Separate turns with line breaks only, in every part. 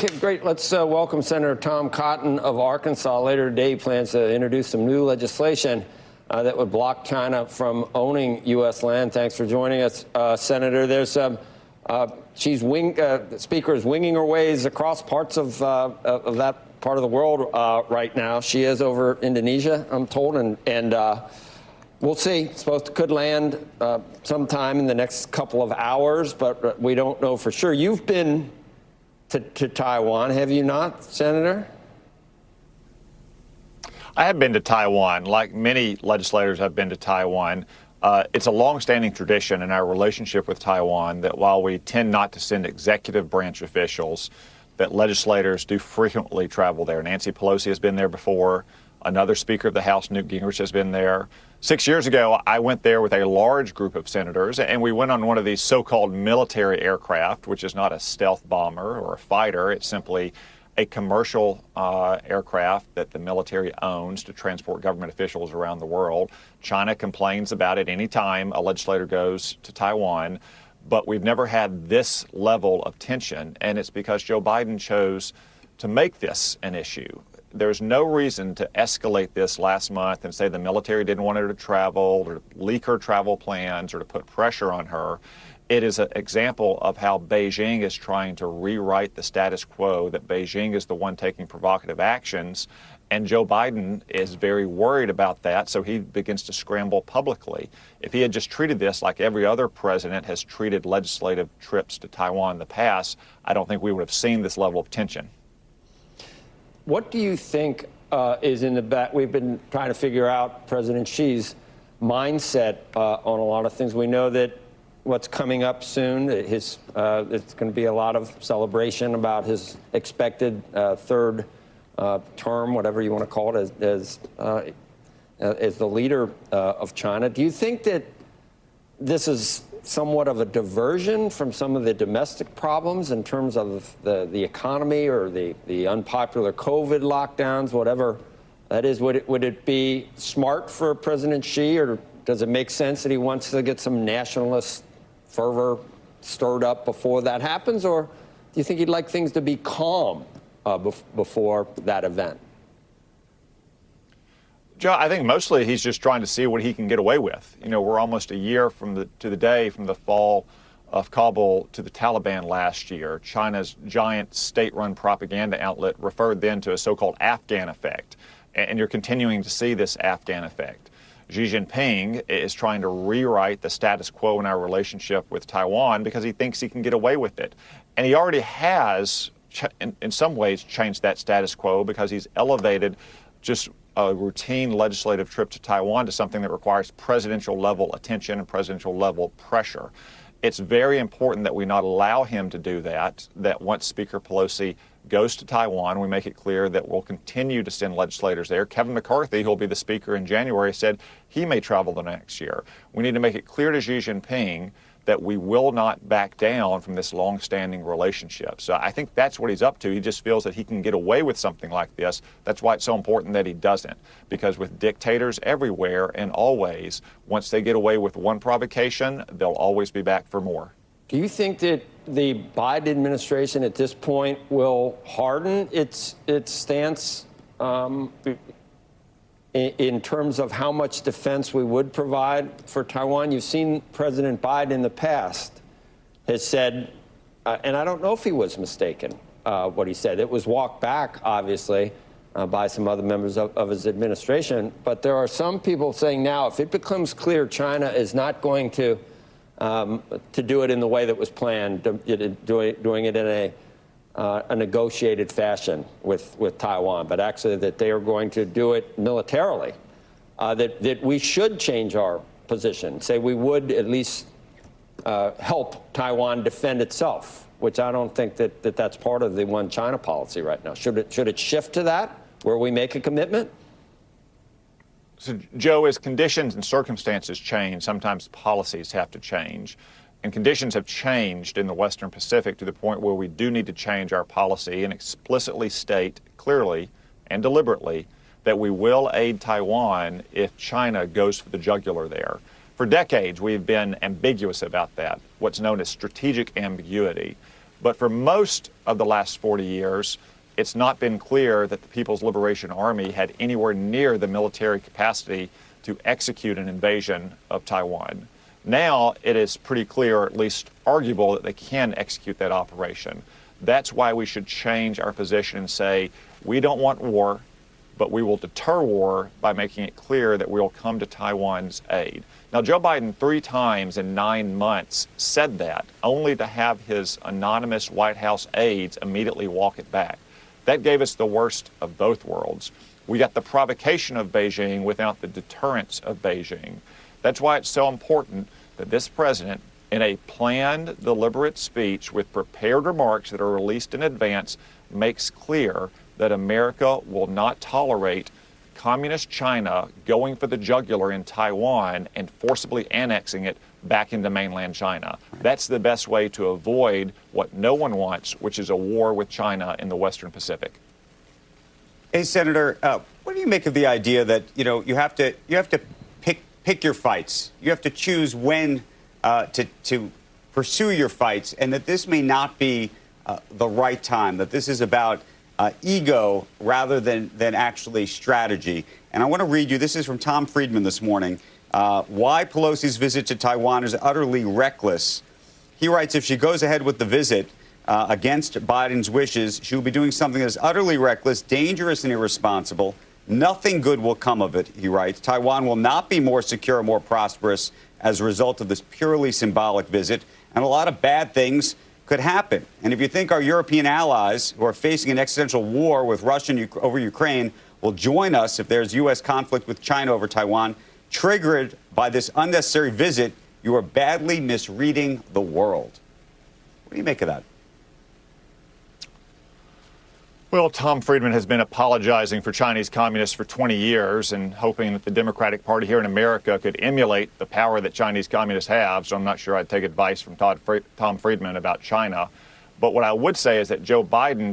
Okay, great. Let's welcome Senator Tom Cotton of Arkansas. Later today, he plans to introduce some new legislation that would block China from owning U.S. land. Thanks for joining us, Senator. There's the Speaker is winging her ways across parts of that part of the world right now. She is over Indonesia, I'm told, and we'll see. Could land sometime in the next couple of hours, but we don't know for sure. You've been to Taiwan, have you not, Senator?
I have been to Taiwan. Like many legislators, I've been to Taiwan. It's a longstanding tradition in our relationship with Taiwan that while we tend not to send executive branch officials, that legislators do frequently travel there. Nancy Pelosi has been there before. Another Speaker of the House, Newt Gingrich, has been there. 6 years ago, I went there with a large group of senators, and we went on one of these so-called military aircraft, which is not a stealth bomber or a fighter. It's simply a commercial aircraft that the military owns to transport government officials around the world. China complains about it any time a legislator goes to Taiwan, but we've never had this level of tension, and it's because Joe Biden chose to make this an issue. There's no reason to escalate this last month and say the military didn't want her to travel or leak her travel plans or to put pressure on her. It is an example of how Beijing is trying to rewrite the status quo, that Beijing is the one taking provocative actions, and Joe Biden is very worried about that, so he begins to scramble publicly. If he had just treated this like every other president has treated legislative trips to Taiwan in the past, I don't think we would have seen this level of tension.
What do you think is in the back? We've been trying to figure out President Xi's mindset on a lot of things. We know that what's coming up soon, it's going to be a lot of celebration about his expected third term, whatever you want to call it, as the leader of China. Do you think that this is somewhat of a diversion from some of the domestic problems in terms of the economy or the unpopular COVID lockdowns, whatever that is? Would it be smart for President Xi, or does it make sense that he wants to get some nationalist fervor stirred up before that happens, or do you think he'd like things to be calm before that event?
Joe, I think mostly he's just trying to see what he can get away with. You know, we're almost a year to the day from the fall of Kabul to the Taliban last year. China's giant state-run propaganda outlet referred then to a so-called Afghan effect, and you're continuing to see this Afghan effect. Xi Jinping is trying to rewrite the status quo in our relationship with Taiwan because he thinks he can get away with it. And he already has, in some ways, changed that status quo because he's elevated just a routine legislative trip to Taiwan to something that requires presidential level attention and presidential level pressure. It's very important that we not allow him to do that, that once Speaker Pelosi goes to Taiwan, we make it clear that we'll continue to send legislators there. Kevin McCarthy, who will be the Speaker in January, said he may travel the next year. We need to make it clear to Xi Jinping that we will not back down from this long-standing relationship. So I think that's what he's up to. He just feels that he can get away with something like this. That's why it's so important that he doesn't. Because with dictators everywhere and always, once they get away with one provocation, they'll always be back for more.
Do you think that the Biden administration at this point will harden its stance in terms of how much defense we would provide for Taiwan? You've seen President Biden in the past has said, and I don't know if he was mistaken, what he said. It was walked back, obviously, by some other members of his administration. But there are some people saying now, if it becomes clear China is not going to do it in the way that was planned, doing it in a negotiated fashion with Taiwan, but actually that they are going to do it militarily, that we should change our position, say we would at least help Taiwan defend itself, which I don't think that's part of the one China policy right now. Should it shift to that, where we make a commitment?
So, Joe, as conditions and circumstances change, sometimes policies have to change. And conditions have changed in the Western Pacific to the point where we do need to change our policy and explicitly state clearly and deliberately that we will aid Taiwan if China goes for the jugular there. For decades, we've been ambiguous about that, what's known as strategic ambiguity. But for most of the last 40 years, it's not been clear that the People's Liberation Army had anywhere near the military capacity to execute an invasion of Taiwan. Now it is pretty clear, or at least arguable, that they can execute that operation. That's why we should change our position and say, we don't want war, but we will deter war by making it clear that we will come to Taiwan's aid. Now, Joe Biden 3 times in 9 months said that, only to have his anonymous White House aides immediately walk it back. That gave us the worst of both worlds. We got the provocation of Beijing without the deterrence of Beijing. That's why it's so important that this president, in a planned, deliberate speech with prepared remarks that are released in advance, makes clear that America will not tolerate Communist China going for the jugular in Taiwan and forcibly annexing it back into mainland China. That's the best way to avoid what no one wants, which is a war with China in the Western Pacific.
Hey, Senator, what do you make of the idea that you have to pick your fights? You have to choose when to pursue your fights, and that this may not be the right time. That this is about ego rather than actually strategy. And I want to read you. This is from Tom Friedman this morning. Why Pelosi's visit to Taiwan is utterly reckless. He writes, if she goes ahead with the visit against Biden's wishes, she will be doing something that is utterly reckless, dangerous, and irresponsible. Nothing good will come of it, he writes. Taiwan will not be more secure or more prosperous as a result of this purely symbolic visit, and a lot of bad things could happen. And if you think our European allies, who are facing an existential war with Russia over Ukraine, will join us if there's U.S. conflict with China over Taiwan, triggered by this unnecessary visit, you are badly misreading the world. What do you make of that?
Well, Tom Friedman has been apologizing for Chinese communists for 20 years and hoping that the Democratic Party here in America could emulate the power that Chinese communists have. So I'm not sure I'd take advice from Tom Friedman about China. But what I would say is that Joe Biden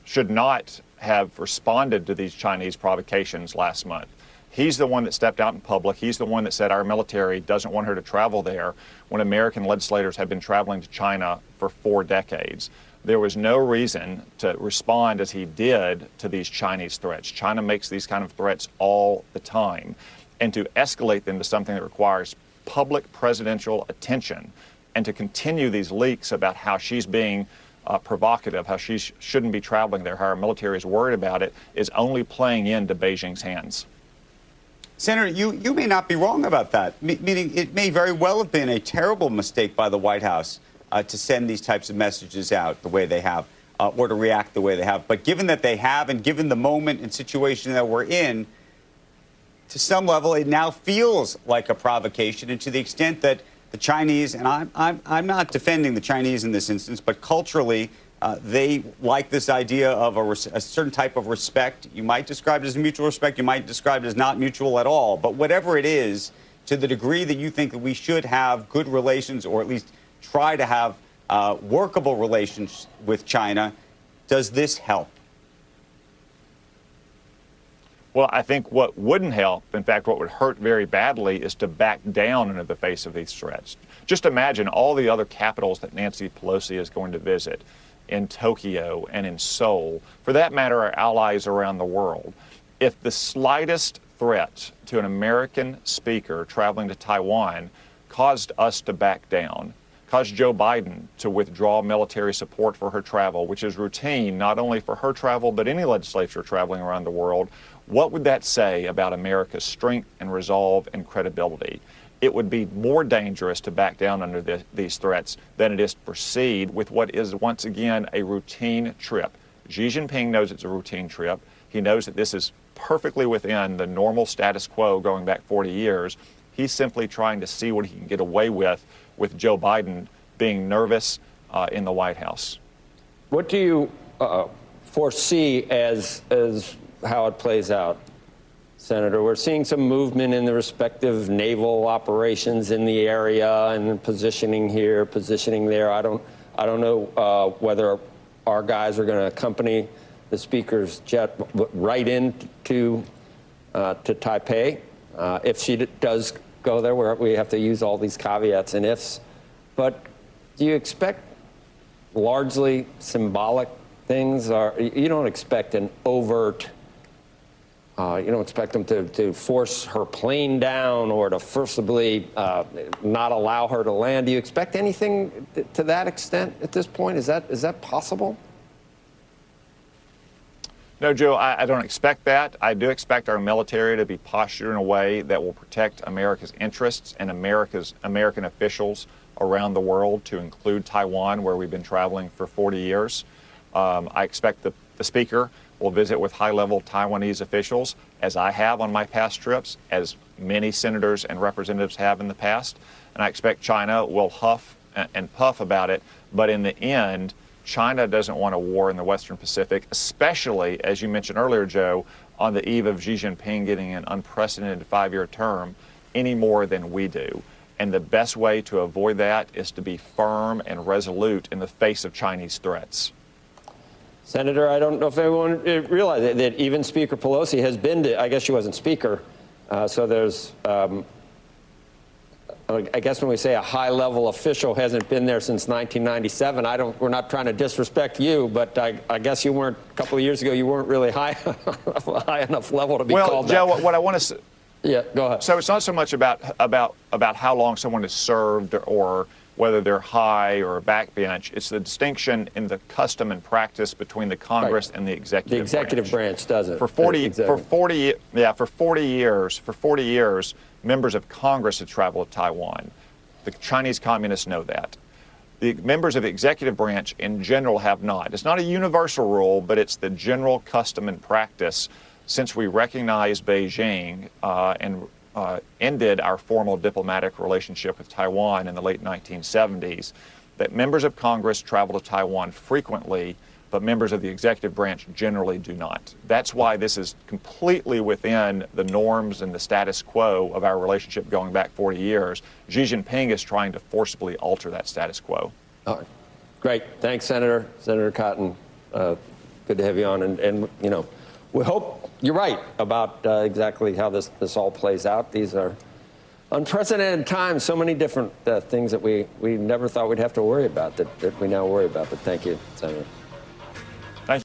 should not have responded to these Chinese provocations last month. He's the one that stepped out in public. He's the one that said our military doesn't want her to travel there when American legislators have been traveling to China for 4 decades. There was no reason to respond as he did to these Chinese threats. China makes these kind of threats all the time. And to escalate them to something that requires public presidential attention and to continue these leaks about how she's being provocative, how she shouldn't be traveling there, how our military is worried about it, is only playing into Beijing's hands.
Senator, you may not be wrong about that, meaning it may very well have been a terrible mistake by the White House to send these types of messages out the way they have, or to react the way they have. But given that they have, and given the moment and situation that we're in, to some level, it now feels like a provocation. And to the extent that the Chinese, and I'm not defending the Chinese in this instance, but culturally, they like this idea of a certain type of respect. You might describe it as mutual respect. You might describe it as not mutual at all. But whatever it is, to the degree that you think that we should have good relations, or at least try to have workable relations with China, does this help?
Well, I think what wouldn't help, in fact, what would hurt very badly, is to back down into the face of these threats. Just imagine all the other capitals that Nancy Pelosi is going to visit, in Tokyo and in Seoul, for that matter, our allies around the world. If the slightest threat to an American speaker traveling to Taiwan caused us to back down, caused Joe Biden to withdraw military support for her travel, which is routine not only for her travel, but any legislature traveling around the world, what would that say about America's strength and resolve and credibility? It would be more dangerous to back down under these threats than it is to proceed with what is, once again, a routine trip. Xi Jinping knows it's a routine trip. He knows that this is perfectly within the normal status quo going back 40 years. He's simply trying to see what he can get away with Joe Biden being nervous in the White House.
What do you foresee as how it plays out, Senator? We're seeing some movement in the respective naval operations in the area and positioning here, positioning there. I don't know whether our guys are going to accompany the speaker's jet right into to Taipei. If she does go there, we have to use all these caveats and ifs. But do you expect largely symbolic things? You don't expect an overt, you don't expect them to force her plane down or to forcibly not allow her to land. Do you expect anything to that extent at this point? Is that possible?
No, Joe, I don't expect that. I do expect our military to be postured in a way that will protect America's interests and American officials around the world, to include Taiwan, where we've been traveling for 40 years. I expect the Speaker will visit with high-level Taiwanese officials, as I have on my past trips, as many senators and representatives have in the past. And I expect China will huff and puff about it, but in the end, China doesn't want a war in the Western Pacific, especially, as you mentioned earlier, Joe, on the eve of Xi Jinping getting an unprecedented 5-year term, any more than we do. And the best way to avoid that is to be firm and resolute in the face of Chinese threats.
Senator, I don't know if everyone realized that even Speaker Pelosi has been to, I guess she wasn't Speaker, so there's, I guess when we say a high-level official hasn't been there since 1997, we're not trying to disrespect you, but I guess you weren't, a couple of years ago, you weren't really high enough level to be called that.
Well, Joe, what I want to say.
Yeah, go ahead.
So it's not so much about how long someone has served or whether they're high or a backbench. It's the distinction in the custom and practice between the Congress and the executive branch. The executive
branch does it.
For 40 years, members of Congress have traveled to Taiwan. The Chinese communists know that. The members of the executive branch in general have not. It's not a universal rule, but it's the general custom and practice since we recognized Beijing and ended our formal diplomatic relationship with Taiwan in the late 1970s, that members of Congress travel to Taiwan frequently, but members of the executive branch generally do not. That's why this is completely within the norms and the status quo of our relationship going back 40 years. Xi Jinping is trying to forcibly alter that status quo.
All right. Great. Thanks, Senator. Senator Cotton, good to have you on. And you know, we hope you're right about exactly how this all plays out. These are unprecedented times, so many different things that we never thought we'd have to worry about that we now worry about. But thank you, Senator.